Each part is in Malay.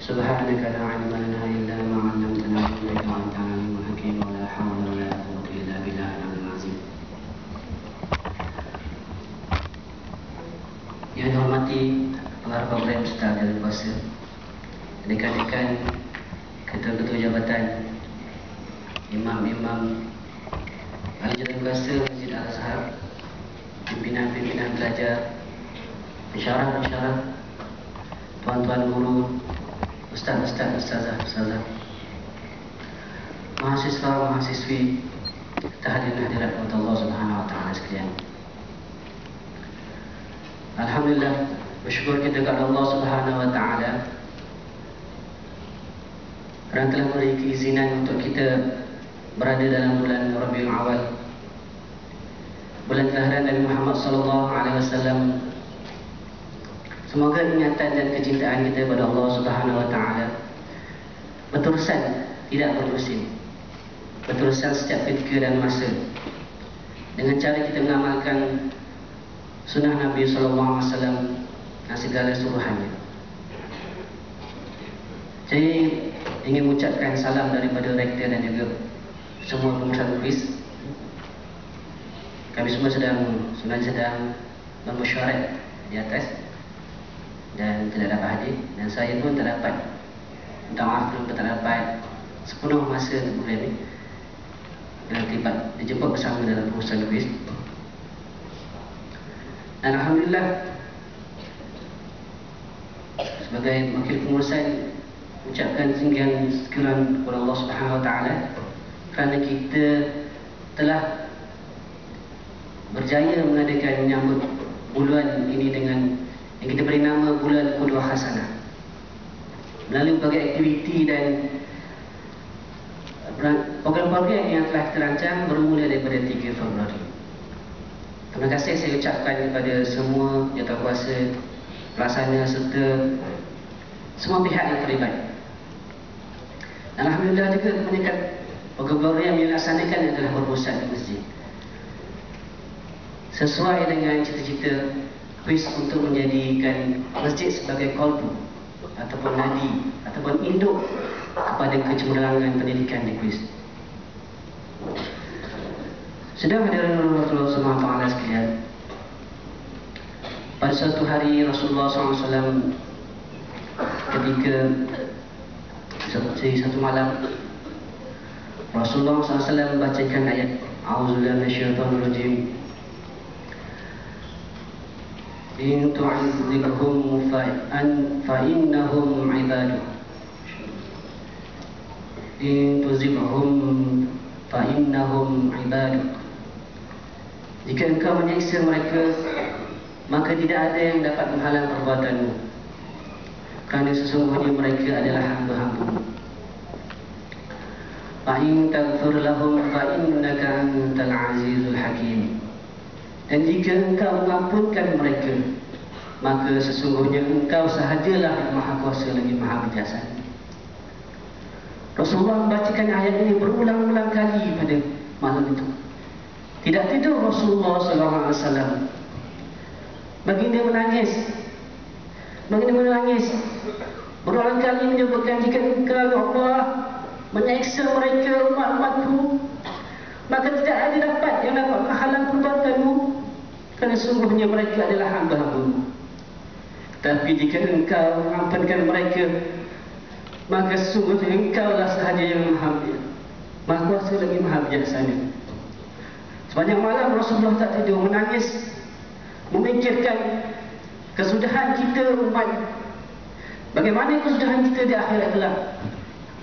سبحانك لا علم لنا إلا ما علمتنا إنك أنت العليم الحكيم ولا حول ولا قوة إلا بالله العلي العظيم. Yang dihormati para pemerintah Ustaz dan kuasa, rekan-rekan ketua-ketua jabatan, imam-imam ahli jabatan kuasa Masjid Al-Azhar, pimpinan-pimpinan pelajar, pensyarah-pensyarah, tuan-tuan guru, ustaz-ustaz, ustazah, mahasiswa-mahasiswi, hadirin hadirat Allah Subhanahu wa taala sekalian. Alhamdulillah, bersyukur kita kepada Allah Subhanahu wa taala kerana telah memberi keizinan untuk kita berada dalam bulan Rabiul Awal, bulan kelahiran Nabi Muhammad sallallahu alaihi wasallam. Semoga ingatan dan kecintaan kita kepada Allah Subhanahu wa taala berterusan, tidak berterusin. Berterusan setiap ketika dan masa, dengan cara kita mengamalkan sunnah Nabi sallallahu alaihi wasallam dan segala suruhannya. Saya ingin mengucapkan salam daripada rektor dan juga semua pemersatu kuis. Kami semua sedang bermesyuarat di atas dan tidak dapat hadir, dan saya pun tak dapat, minta maaf belum tak dapat sepenuh masa untuk bulan ini dan terlibat dijemput bersama dalam pengurusan kuis. Dan Alhamdulillah, sebagai wakil pengurusan, ucapkan tinggian syukuran kepada Allah Subhanahu wa taala kerana kita telah berjaya mengadakan menyambut bulan ini dengan yang kita beri nama bulan Qudwah Hasanah, melalui berbagai aktiviti dan program-program yang telah kita rancang bermula daripada 3 Februari. Terima kasih saya ucapkan kepada semua jawatankuasa, pelaksana serta semua pihak yang terlibat. Alhamdulillah juga kebanyakan program yang dilaksanakan adalah berpusat di masjid, sesuai dengan cita-cita kuis untuk menjadikan masjid sebagai qalbu ataupun nadi ataupun induk kepada kecemerlangan pendidikan di kuis. Sedang hadirin Rasulullah SAW sekalian, pada suatu hari Rasulullah SAW ketika satu malam, Rasulullah SAW membacakan ayat A'udzubillahi minasyaitonir rajim. In tu'adzibhum fa innahum 'ibaduk. In tuzibhum fa innahum 'ibaduk. Jika engkau menyiksa mereka, maka tidak ada yang dapat menghalang perbuatanmu, kerana sesungguhnya mereka adalah hamba-hambamu. Fa in taghfir lahum fa innaka antal azizul hakim. Dan jika engkau mengampunkan mereka, maka sesungguhnya engkau sahajalah Maha Kuasa lagi Maha Bijaksana. Rasulullah membacakan ayat ini berulang-ulang kali pada malam itu. Tidak tidur Rasulullah SAW. Baginda menangis. Berulang kali menyebutkan, jika engkau ya Allah menyiksa mereka umat-umatku, maka tidak ada dapat yang dapat menghalang perbuatanmu, kerana sungguhnya mereka adalah hamba-hambamu. Tapi jika engkau mengampunkan mereka, maka sungguhnya engkau lah sahaja yang Maha Kuasa lagi Maha Bijaksana. Sepanjang malam Rasulullah tak tidur, menangis, memikirkan kesudahan kita umat. Bagaimana kesudahan kita di akhirat kelak?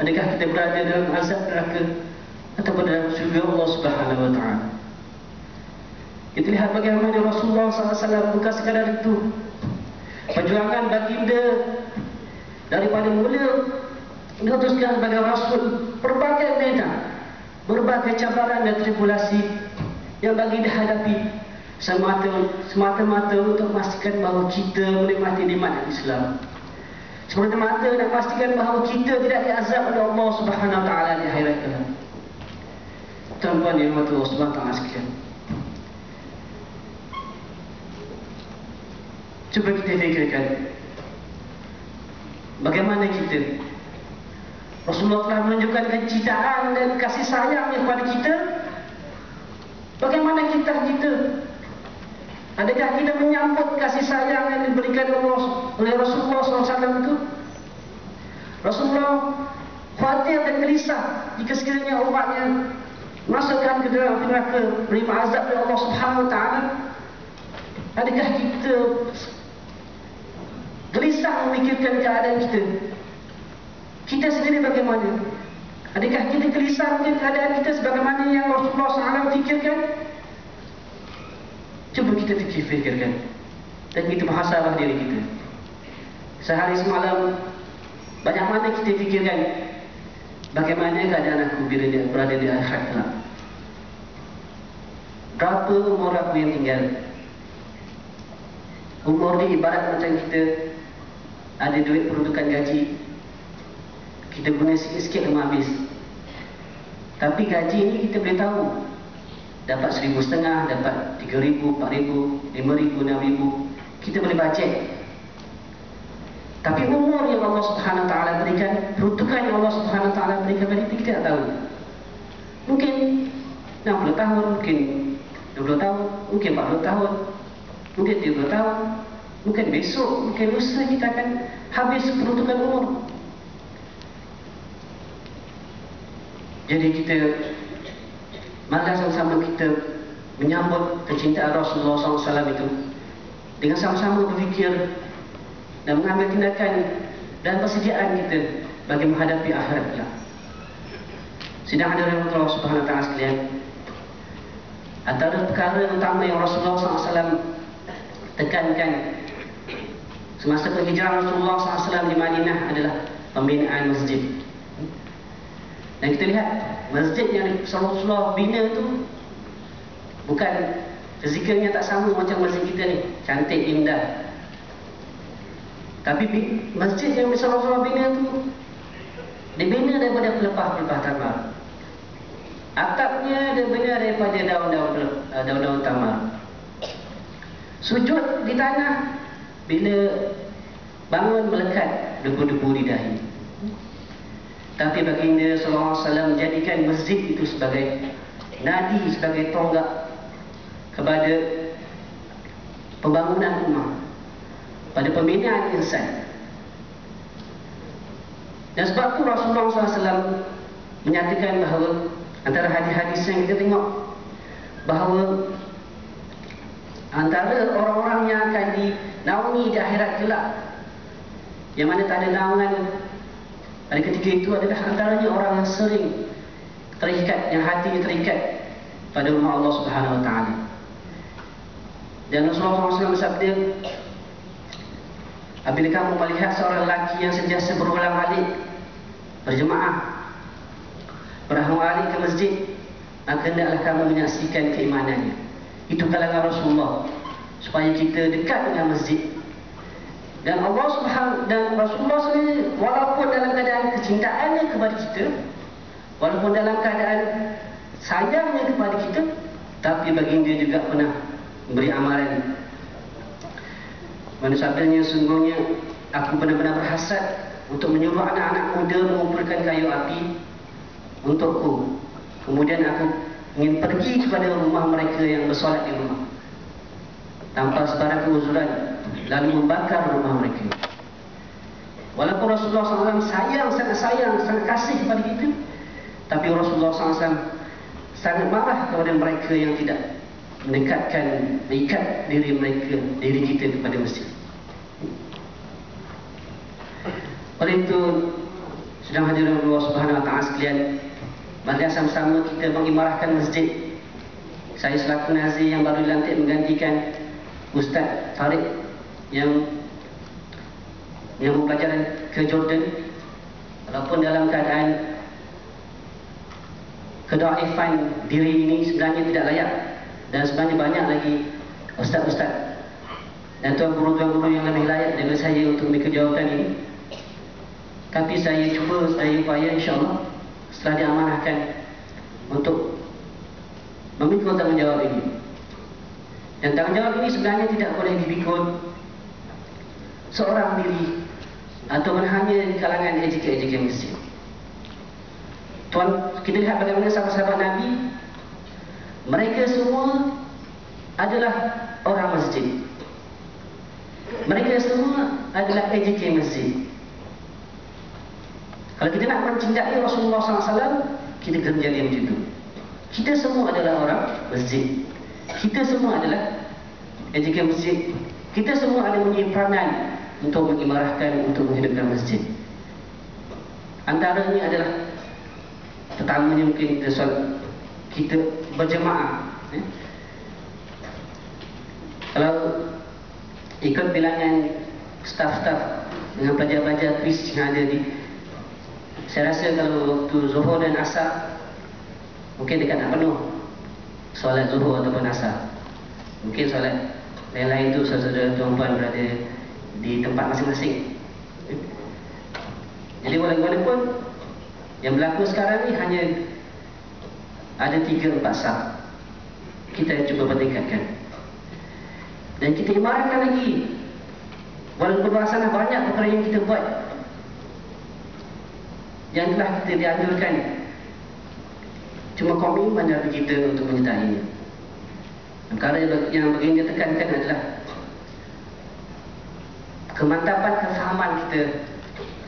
Adakah kita berada dalam azab neraka ataupun dalam syurga Allah Subhanahu wa taala? Kita lihat bagaimana Rasulullah SAW bukan sekadar itu. Perjuangan baginda daripada mula diutuskan sebagai Rasul, berbagai medan, berbagai cabaran dan tribulasi yang baginda hadapi semata-mata untuk memastikan bahawa kita menikmati nikmat Islam, semata-mata nak memastikan bahawa kita tidak diazab oleh Allah Subhanahu wa taala di akhirat kelak. Tuan-tuan yang dirahmati Allah Subhanahu wa taala sekalian, cuba kita fikirkan bagaimana kita? Rasulullah telah menunjukkan kecintaan dan kasih sayangnya kepada kita. Bagaimana kita? Adakah kita menyambut kasih sayang yang diberikan oleh Rasulullah SAW itu? Rasulullah khawatir dan gelisah jika sekiranya umatnya masukkan ke dalam neraka, menerima azab dari Allah Subhanahu Wa Taala. Adakah kita gelisah memikirkan keadaan kita? Kita sendiri bagaimana? Adakah kita gelisah dengan keadaan kita sebagaimana yang Rasulullah SAW fikirkan? Cuba kita fikirkan dan kita muhasabah diri kita. Sehari semalam banyak mana kita fikirkan bagaimana keadaan aku bila dia berada di akhirat kelak? Berapa umur aku yang tinggal? Umur ni ibarat macam kita ada duit peruntukan gaji, kita guna sikit-sikit memang habis. Tapi gaji ni kita boleh tahu, dapat 1,500, dapat 3,000, 4,000, 5,000, 6,000, kita boleh bajet. Tapi umur yang Allah Subhanahu Wa Taala berikan, peruntukan yang Allah Subhanahu Wa Taala berikan pada kita, kita tak tahu. Mungkin 60 tahun, mungkin 20 tahun, mungkin 40 tahun, mungkin 30 tahun, mungkin besok, mungkin lusa kita akan habis peruntukan umur. Jadi kita marilah sama-sama kita menyambut kecintaan Rasulullah SAW itu dengan sama-sama berfikir dan mengambil tindakan dan persediaan kita bagi menghadapi akhirat kelak. Sidang hadirin Allah Subhanahu Wa Taala sekalian, antara perkara utama yang Rasulullah SAW tekankan semasa penghijrahan Rasulullah SAW di Madinah adalah pembinaan masjid. Dan kita lihat masjid yang Rasulullah bina itu bukan fizikalnya tak sama macam masjid kita ni, cantik, indah. Tapi masjid yang Rasulullah bina itu dibina daripada pelepah-pelepah tamar. Atapnya dibina daripada daun-daun tamar. Sujud di tanah, bila bangun melekat debu-debu di dahi. Tapi baginda sallallahu alaihi wasallam menjadikan masjid itu sebagai nadi, sebagai tonggak kepada pembangunan ummah, pada pembinaan insan. Dan sebab itu Rasulullah SAW menyatakan bahawa antara hadis-hadis yang kita tengok bahawa antara orang-orang yang akan dinaungi di akhirat kelak, yang mana tak ada naungan pada ketika itu adalah antaranya orang yang sering terikat, yang hatinya terikat pada rumah Allah Subhanahu Wa Taala. Dan Rasulullah SAW bersabda, apabila kamu melihat seorang lelaki yang sentiasa berulang-alik berjemaah, berulang-alik ke masjid, maka hendaklah kamu menyaksikan keimanannya. Itu kalangan Rasulullah, supaya kita dekat dengan masjid. Dan Allah Subhanahu dan Rasulullah sendiri, walaupun dalam keadaan kecintaannya kepada kita, walaupun dalam keadaan sayangnya kepada kita, tapi baginda juga pernah memberi amalan. Mana sabdanya, sungguhnya aku benar-benar berhasrat untuk menyuruh anak-anak muda mengumpulkan kayu api untukku. Kemudian aku ingin pergi kepada rumah mereka yang bersolat di rumah tanpa sebarang keuzuran, lalu membakar rumah mereka. Walaupun Rasulullah SAW sangat sayang, sangat kasih kepada kita, tapi Rasulullah SAW sangat marah kepada mereka yang tidak mendekatkan, mengikat diri kita kepada masjid. Oleh itu, sedang hadirin Allah Subhanahu Wa Taala sekalian, mari sama-sama kita mengimarahkan masjid. Saya selaku nazir yang baru dilantik menggantikan Ustaz Farid yang pelajaran ke Jordan, walaupun dalam keadaan kedaifan diri ini sebenarnya tidak layak, dan sebenarnya banyak lagi ustaz-ustaz dan tuan guru-tuan guru yang lebih layak daripada saya untuk memikul jawatan ini. Tapi saya upaya insya-Allah setelah diamanahkan untuk memikul tanggungjawab ini. Dan tanggungjawab ini sebenarnya tidak boleh dipikul seorang diri atau hanya di kalangan ejek-ejek masjid. Tuan, kita lihat bagaimana sahabat-sahabat Nabi, mereka semua adalah orang masjid. Mereka semua adalah ejek masjid. Kalau kita nak mencintai Rasulullah SAW, kita kena menjadi macam itu. Kita semua adalah orang masjid. Kita semua adalah ejek masjid. Kita semua ada mempunyai peranan untuk mengimarahkan, untuk menghidupkan masjid. Antaranya adalah, pertamanya mungkin kita berjemaah. Kalau ikut bilangan staf-staf dengan pelajar-pelajar kuis yang ada di, saya rasa kalau waktu Zuhur dan Asar mungkin dekat nak penuh solat Zuhur ataupun Asar. Mungkin solat lain-lain tu saudara tuan-tuan berada di tempat masing-masing. Jadi walaupun yang berlaku sekarang ni hanya ada 3-4 saf, kita cuba bertingkatkan. Dan kita ibaratkan lagi, walaupun luar sana banyak perkara yang kita buat yang telah kita dianjurkan, cuma komitmen dari kita untuk menyertainya. Perkara yang begini ditekankan adalah kemantapan kefahaman kita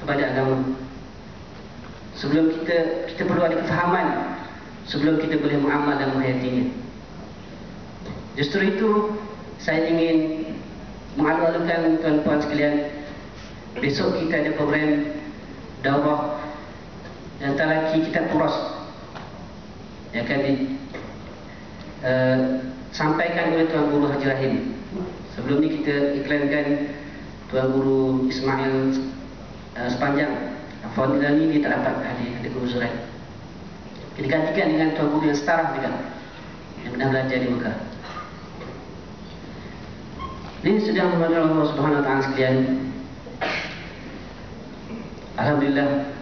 kepada agama. Sebelum kita perlu ada kefahaman sebelum kita boleh mengamal dan menghayatinya. Justru itu saya ingin mengalu-alukan tuan-tuan sekalian, besok kita ada program daurah yang talaki kitab Turas yang akan disampaikan oleh Tuan Guru Haji Rahim. Sebelum ni kita iklankan Tuan Guru Ismail Sepanjang. Alhamdulillah ni dia tak dapat hadir, ada Guru Zurai. Kita gantikan dengan Tuan Guru yang setara juga, yang pernah belajar di Mekah. Ini sedang memanggil Allah Subhanahu Wa Taala sekalian. Alhamdulillah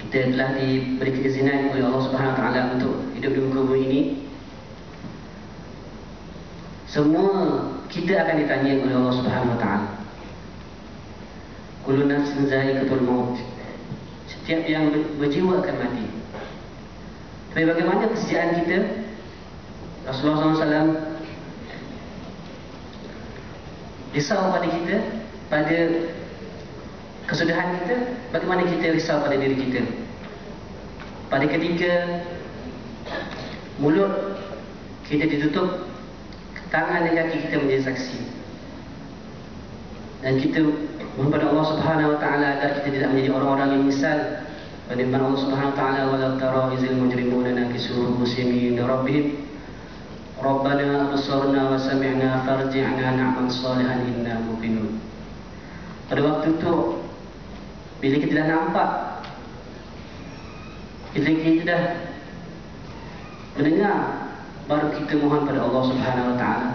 kita telah diberi keizinan oleh Allah Subhanahu Wa Taala untuk hidup di muka bumi ini. Semua kita akan ditanya oleh Allah Subhanahu Wa Taala. Kullu nafsin za'iqatul maut. Setiap yang berjiwa akan mati. Tapi bagaimana kesetiaan kita? Rasulullah SAW risau pada kita, pada kesudahan kita. Bagaimana kita risau pada diri kita pada ketika mulut kita ditutup, tangan dan kaki kita menjadi saksi, dan kita mohon pada Allah Subhanahu Wa Taala agar kita tidak menjadi orang-orang yang misal. Firman Allah Subhanahu Wa Taala, walau tara izil mujrimuna nakisu ru'usihim inda rabbihim Rabbana absarna wa sami'na farji'na na'mal salihan inna muqinun. Pada waktu itu, bila kita dah nampak, bila kita dah mendengar, baru kita mohon pada Allah Subhanahu Wa Taala,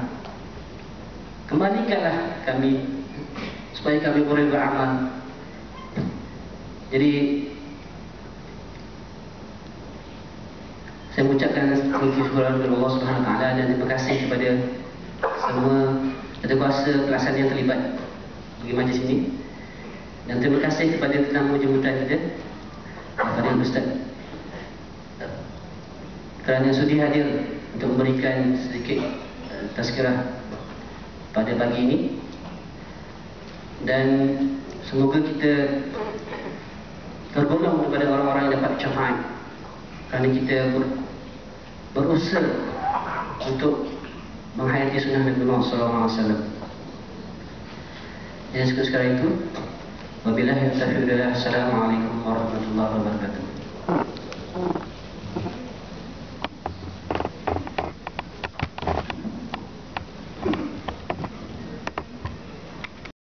kembalikanlah kami supaya kami boleh beramal. Jadi saya mengucapkan syukuran kepada Allah Subhanahu Wa Taala dan terima kasih kepada semua ketua kuasa pelaksanaan yang terlibat bagi majlis ini, dan terima kasih kepada tetamu jemputan kita, kepada Ustaz, kerana sudi hadir untuk memberikan sedikit tazkirah pada pagi ini. Dan semoga kita tergolong kepada orang-orang yang dapat syafaat, kerana kita berusaha untuk menghayati sunnah Nabi Muhammad SAW. Dan sekarang itu, wabillahi taufiq. Assalamualaikum warahmatullahi wabarakatuh.